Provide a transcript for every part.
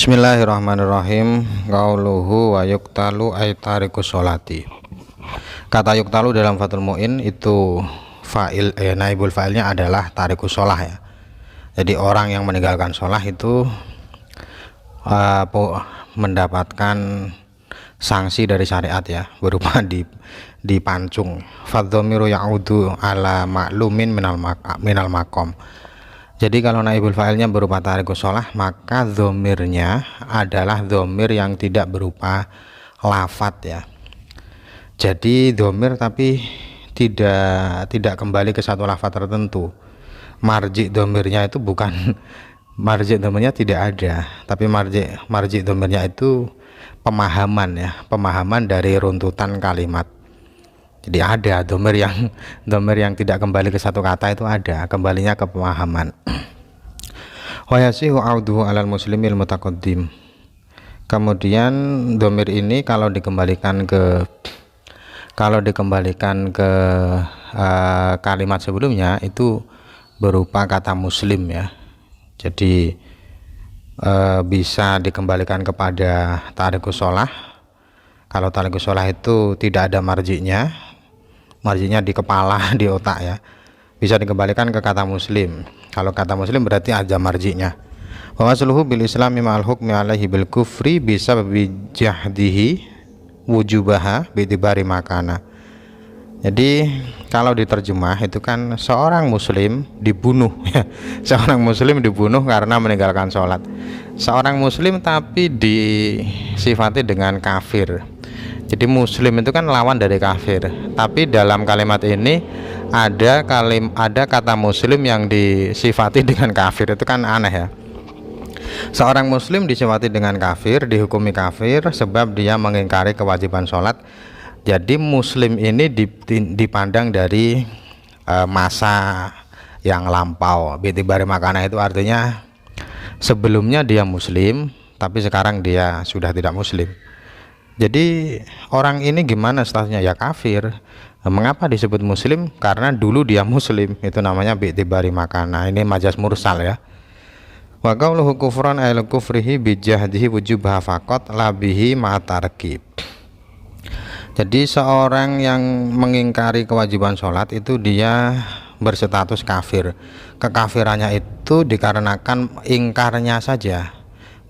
Bismillahirrahmanirrahim. Qauluhu wa yuktalu ay tariku sholati. Kata yuktalu dalam Fathul Mu'in itu naibul fa'ilnya adalah tariku sholah ya. Jadi orang yang meninggalkan sholah itu mendapatkan sanksi dari syariat ya, berupa dipancung. Fadzomiru ya'udu ala ma'lumin minal makom. Jadi kalau naibul fa'ilnya berupa tarikus sholah, maka dhomirnya adalah dhomir yang tidak berupa lafat ya. Jadi dhomir tapi tidak kembali ke satu lafat tertentu. Marji dhomirnya itu bukan marji dhomirnya tidak ada, tapi marji dhomirnya itu pemahaman ya, pemahaman dari runtutan kalimat. Jadi ada dhamir yang tidak kembali ke satu kata, itu ada, kembalinya ke pemahaman. Wa yasihu auduhu alal muslimil mutaqaddim. Kemudian dhamir ini kalau dikembalikan ke kalimat sebelumnya itu berupa kata muslim ya. Jadi bisa dikembalikan kepada tarikus sholah. Kalau tarikus sholah itu tidak ada marjinya di kepala, di otak ya, bisa dikembalikan ke kata muslim. Kalau kata muslim berarti ada marjinya. Wa wasluhu bil islami ma'al hukmi alaihi bil kufri bisa bijahdihi wujubaha bitibari makana. Jadi kalau diterjemah itu kan seorang muslim dibunuh ya. Seorang muslim dibunuh karena meninggalkan sholat. Seorang muslim tapi disifati dengan kafir. Jadi muslim itu kan lawan dari kafir, tapi dalam kalimat ini ada kata muslim yang disifati dengan kafir, itu kan aneh ya. Seorang muslim disifati dengan kafir, dihukumi kafir sebab dia mengingkari kewajiban sholat. Jadi muslim ini dipandang dari masa yang lampau. Bitibari makana itu artinya sebelumnya dia muslim, tapi sekarang dia sudah tidak muslim. Jadi orang ini gimana statusnya? Ya kafir. Mengapa disebut muslim? Karena dulu dia muslim, itu namanya bi'tibari makana. Ini majas mursal ya. Wa qauluhu kufran ay kufrihi bijahdihi wujubha faqat la bihi ma tarkib. Jadi seorang yang mengingkari kewajiban sholat itu dia berstatus kafir. Kekafirannya itu dikarenakan ingkarnya saja,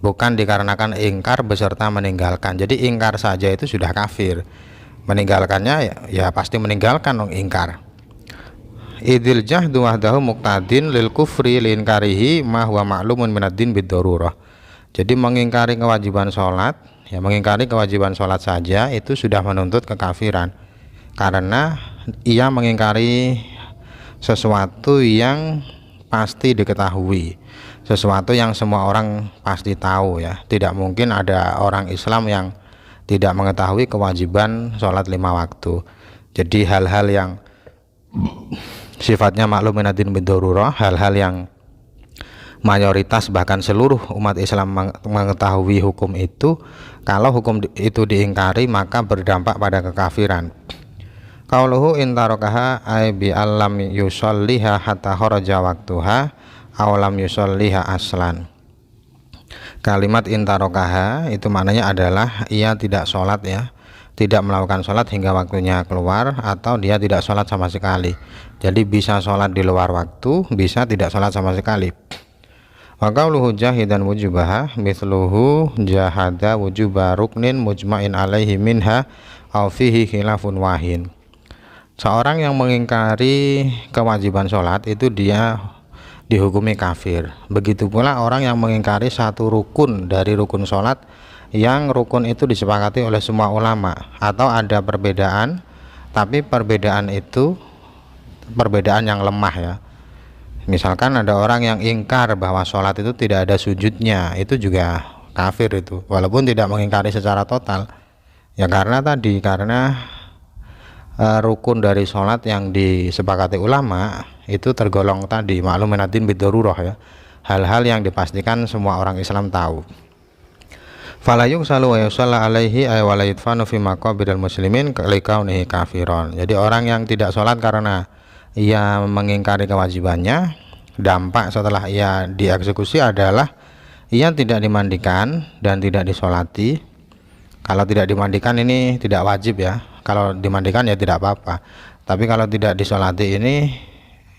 bukan dikarenakan ingkar beserta meninggalkan. Jadi ingkar saja itu sudah kafir, meninggalkannya ya pasti meninggalkan ingkar. Idil jahdu wahdahu muqtadin lil kufri lin karihi ma huwa ma'lumun minaddin bid-darurah. Jadi mengingkari kewajiban sholat, ya mengingkari kewajiban sholat saja itu sudah menuntut kekafiran, karena ia mengingkari sesuatu yang pasti diketahui, sesuatu yang semua orang pasti tahu ya. Tidak mungkin ada orang Islam yang tidak mengetahui kewajiban sholat 5 waktu. Jadi hal-hal yang sifatnya maklum minaddin bid-darurah, hal-hal yang mayoritas bahkan seluruh umat Islam mengetahui hukum itu, kalau hukum itu diingkari maka berdampak pada kekafiran. Qauluhu in tarakaha ay bi allam yusalliha hatta kharaja waqtuha awalam yusolliha aslan. Kalimat intarokaha itu maknanya adalah ia tidak sholat ya, tidak melakukan sholat hingga waktunya keluar, atau dia tidak sholat sama sekali. Jadi bisa sholat di luar waktu, bisa tidak sholat sama sekali. Wa qauluhu jahidan wujubaha mithluhu jahada wujuba ruknin mujma'in alaihi minha aw fihi khilafun wahin. Seorang yang mengingkari kewajiban sholat itu dia dihukumi kafir. Begitu pula orang yang mengingkari satu rukun dari rukun sholat yang rukun itu disepakati oleh semua ulama, atau ada perbedaan, tapi perbedaan itu perbedaan yang lemah ya. Misalkan ada orang yang ingkar bahwa sholat itu tidak ada sujudnya, itu juga kafir itu, walaupun tidak mengingkari secara total ya, karena rukun dari sholat yang disepakati ulama itu tergolong tadi maklum minaddin bid-darurah ya, hal-hal yang dipastikan semua orang Islam tahu. Fala yusalu wa yusalla alaihi ay wala yudfanu fi maqabiril muslimin likaunihi kafiron. Jadi orang yang tidak sholat karena ia mengingkari kewajibannya, dampak setelah ia dieksekusi adalah ia tidak dimandikan dan tidak disolati. Kalau tidak dimandikan ini tidak wajib ya, kalau dimandikan ya tidak apa-apa, tapi kalau tidak disolati ini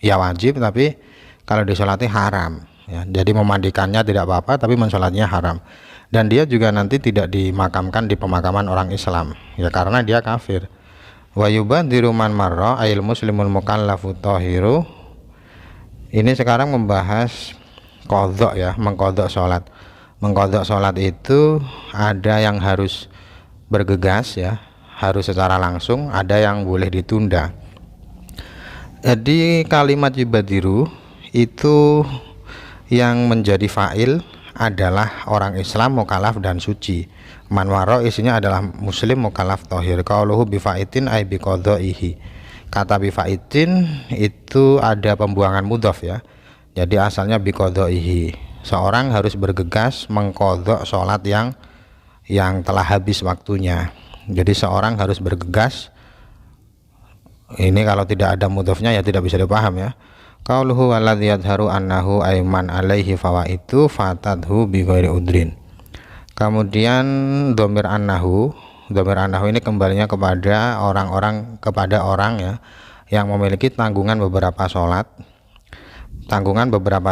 ya wajib, tapi kalau disolati haram ya. Jadi memandikannya tidak apa-apa, tapi mensolatinya haram. Dan dia juga nanti tidak dimakamkan di pemakaman orang Islam ya, karena dia kafir. Wa yubadiru man marra ayil muslimul mukallafu tahiru. Ini sekarang membahas qadha ya, mengqadha sholat. Mengqadha sholat itu ada yang harus bergegas ya, harus secara langsung, ada yang boleh ditunda. Jadi kalimat yubadiru itu yang menjadi fa'il adalah orang Islam mukallaf dan suci. Manwaro isinya adalah muslim mukallaf tohir. Qauluhu bifaitin ay biqadaihi. Kata bifaitin itu ada pembuangan mudhof ya, jadi asalnya biqadaihi. Seorang harus bergegas mengqadha sholat yang telah habis waktunya. Jadi seorang harus bergegas. Ini kalau tidak ada mudhofnya ya tidak bisa dipaham ya. Qauluhu walladzi yadharu annahu aiman alaihi fawaitu fatadhu bi ghairi udrin. Kemudian dhamir annahu ini kembalinya kepada orang ya yang memiliki tanggungan beberapa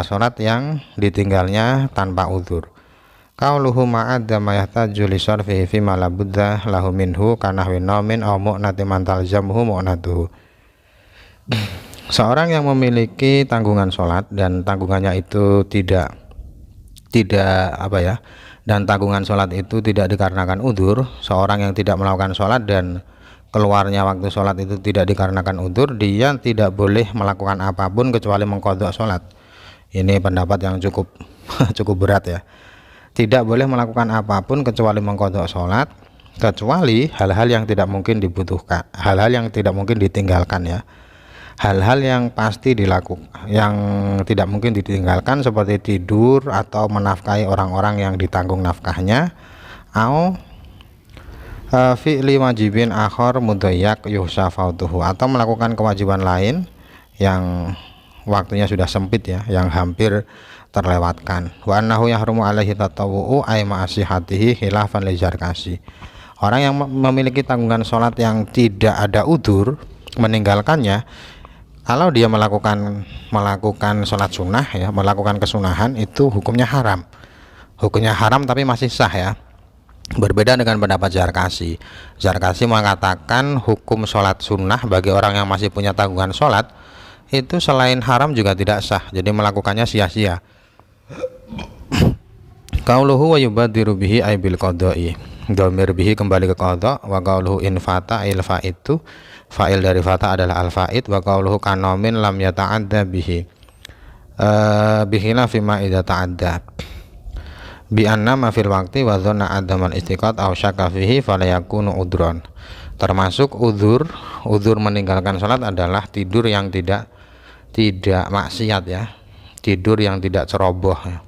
sholat yang ditinggalnya tanpa udzur. Qauluhu ma'adda ma yahtaju li sarfihi fi ma la budda lahu minhu kana winomin aw mu'nati man talzamuhu mu'natuhu. Seorang yang memiliki tanggungan sholat dan tanggungannya itu tidak apa ya, dan tanggungan sholat itu tidak dikarenakan udzur. Seorang yang tidak melakukan sholat dan keluarnya waktu sholat itu tidak dikarenakan udzur, dia tidak boleh melakukan apapun kecuali mengqadha sholat. Ini pendapat yang cukup berat ya. Tidak boleh melakukan apapun kecuali mengqadha sholat, kecuali hal-hal yang tidak mungkin dibutuhkan, hal-hal yang tidak mungkin ditinggalkan ya. Hal-hal yang pasti dilakukan, yang tidak mungkin ditinggalkan, seperti tidur atau menafkahi orang-orang yang ditanggung nafkahnya, au fi'li wajibin akhar mudayyak yuhsafautuhu, atau melakukan kewajiban lain yang waktunya sudah sempit ya, yang hampir terlewatkan. Wa annahu yahrumu alaihi tatawu'u ay ma'asihatihi khilafan li zarkasi. Orang yang memiliki tanggungan sholat yang tidak ada udzur, meninggalkannya, kalau dia melakukan sholat sunnah ya, melakukan kesunahan, itu hukumnya haram. Hukumnya haram tapi masih sah ya. Berbeda dengan pendapat Zarkasi. Zarkasi mengatakan hukum sholat sunnah bagi orang yang masih punya tanggungan sholat itu selain haram juga tidak sah. Jadi melakukannya sia-sia. Qauluhu wa yubadiru bihi ay bil qadai. Dhamir bihi kembali ke qadha. Wa qauluhu in fata il faitu. Fa'il dari fata adalah al-fa'id. Wa qauluhu kanomin lam yata'adda bihi bihila fima idza ta'adda bi anna ma fil waqti wa dhanna adamal istiqat aw syakka fihi fala yakunu udron. Termasuk udzur meninggalkan salat adalah tidur yang tidak maksiat ya, tidur yang tidak ceroboh ya.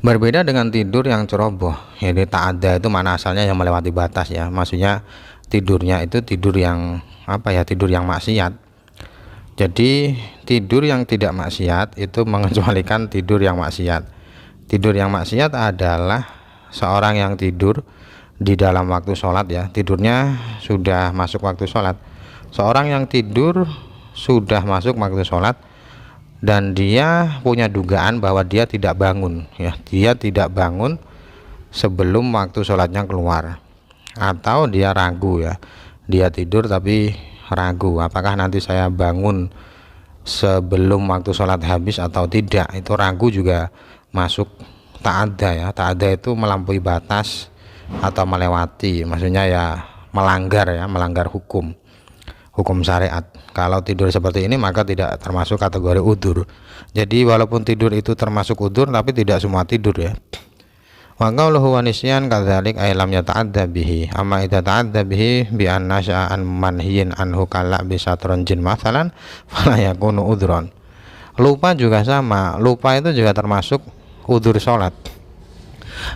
Berbeda dengan tidur yang ceroboh. Jadi ta'adda itu mana asalnya yang melewati batas ya, maksudnya tidurnya itu tidur yang apa ya, tidur yang maksiat. Jadi tidur yang tidak maksiat itu mengecualikan tidur yang maksiat. Tidur yang maksiat adalah seorang yang tidur di dalam waktu sholat ya, tidurnya sudah masuk waktu sholat. Seorang yang tidur sudah masuk waktu sholat dan dia punya dugaan bahwa dia tidak bangun ya, dia tidak bangun sebelum waktu sholatnya keluar. Atau dia ragu ya, dia tidur tapi ragu apakah nanti saya bangun sebelum waktu sholat habis atau tidak. Itu ragu juga masuk ta'adda ya. Ta'adda itu melampaui batas atau melewati, maksudnya ya melanggar hukum syariat. Kalau tidur seperti ini maka tidak termasuk kategori udzur. Jadi walaupun tidur itu termasuk udzur tapi tidak semua tidur ya. Wa qauluhu wa nisyan kadzalik ay lam yata'adda bihi. Amma idza ta'adda bihi bi anna sya'an manhiyin anhu kala bi satranjin mathalan fala yakunu udhron. Lupa juga sama, lupa itu juga termasuk udzur salat.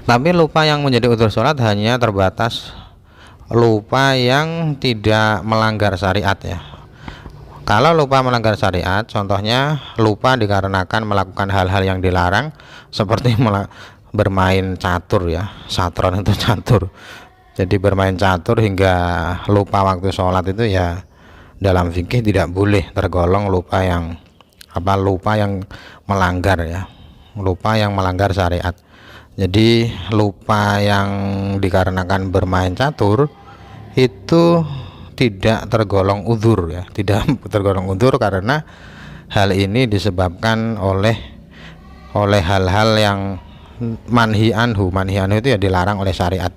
Tapi lupa yang menjadi udzur salat hanya terbatas lupa yang tidak melanggar syariat ya. Kalau lupa melanggar syariat, contohnya lupa dikarenakan melakukan hal-hal yang dilarang seperti bermain catur ya, satron itu catur. Jadi bermain catur hingga lupa waktu sholat itu ya dalam fikih tidak boleh tergolong lupa yang melanggar ya, lupa yang melanggar syariat. Jadi lupa yang dikarenakan bermain catur itu tidak tergolong uzur ya, tidak tergolong uzur karena hal ini disebabkan oleh hal-hal yang manhi anhu itu ya dilarang oleh syariat.